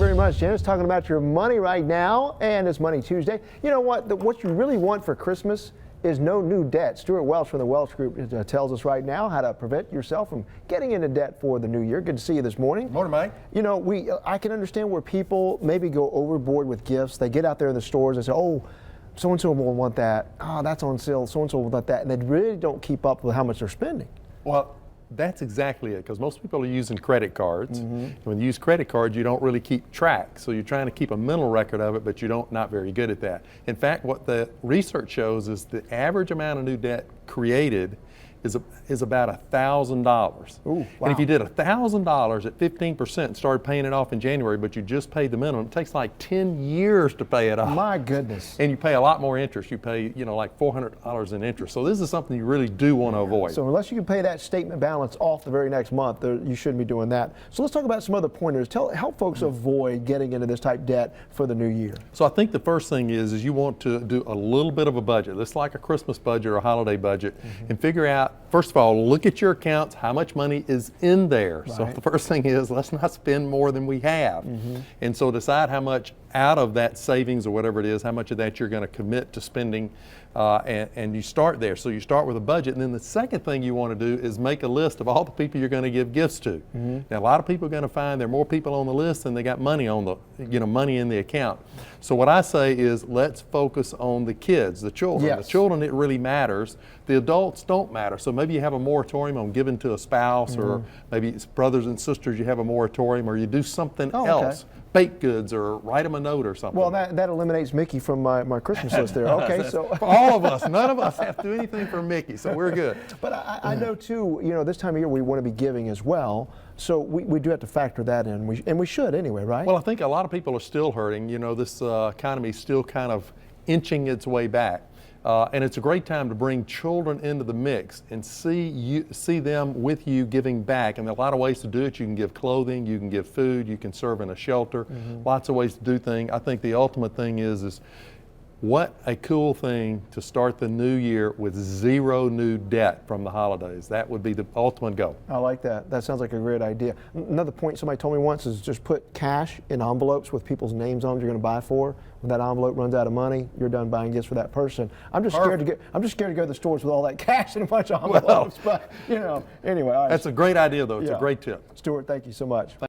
very much, Janice. Talking about your money right now, and it's Money Tuesday. You know what? What you really want for Christmas is no new debt. Stewart Welch from the Welch Group tells us right now how to prevent yourself from getting into debt for the new year. Good to see you this morning. Morning, Mike. You know, I can understand where people maybe go overboard with gifts. They get out there in the stores and say, oh, so-and-so will want that. Oh, that's on sale. So-and-so will want that. And they really don't keep up with how much they're spending. Well, that's exactly it, because most people are using credit cards. When you use credit cards, you don't really keep track. So you're trying to keep a mental record of it, but you're not very good at that. In fact, what the research shows is the average amount of new debt created is about $1,000. Wow. And if you did $1,000 at 15% and started paying it off in January, but you just paid the minimum, it takes like 10 years to pay it off. My goodness. And you pay a lot more interest. You pay, like $400 in interest. So this is something you really do want to avoid. So unless you can pay that statement balance off the very next month, you shouldn't be doing that. So let's talk about some other pointers. Help folks avoid getting into this type debt for the new year. So I think the first thing is you want to do a little bit of a budget. It's like a Christmas budget or a holiday budget, and figure out, first of all, look at your accounts, how much money is in there. Right. So the first thing is, let's not spend more than we have. And so decide how much out of that savings or whatever it is, how much of that you're going to commit to spending, and you start there. So you start with a budget, and then the second thing you want to do is make a list of all the people you're going to give gifts to. Now, a lot of people are going to find there are more people on the list than they got money on the, money in the account. So what I say is, let's focus on the kids, the children. Yes. The children, it really matters. The adults don't matter. So maybe you have a moratorium on giving to a spouse, or maybe it's brothers and sisters, you have a moratorium, or you do something else. Baked goods, or write them a note or something. Well, that eliminates Mickey from my Christmas list there. Okay, so for all of us, none of us have to do anything for Mickey, so we're good. But I know too, this time of year we want to be giving as well, so we do have to factor that in, and we should anyway, right? Well, I think a lot of people are still hurting. This economy is still kind of inching its way back. And it's a great time to bring children into the mix and see them with you giving back. And there are a lot of ways to do it. You can give clothing, you can give food, you can serve in a shelter, lots of ways to do things. I think the ultimate thing is what a cool thing to start the new year with zero new debt from the holidays. That would be the ultimate goal. I like that. That sounds like a great idea. Another point somebody told me once is just put cash in envelopes with people's names on them you're going to buy for. When that envelope runs out of money, you're done buying gifts for that person. I'm just scared to go to the stores with all that cash and a bunch of envelopes. But anyway. That's a great idea, though. It's a great tip. Stewart, thank you so much.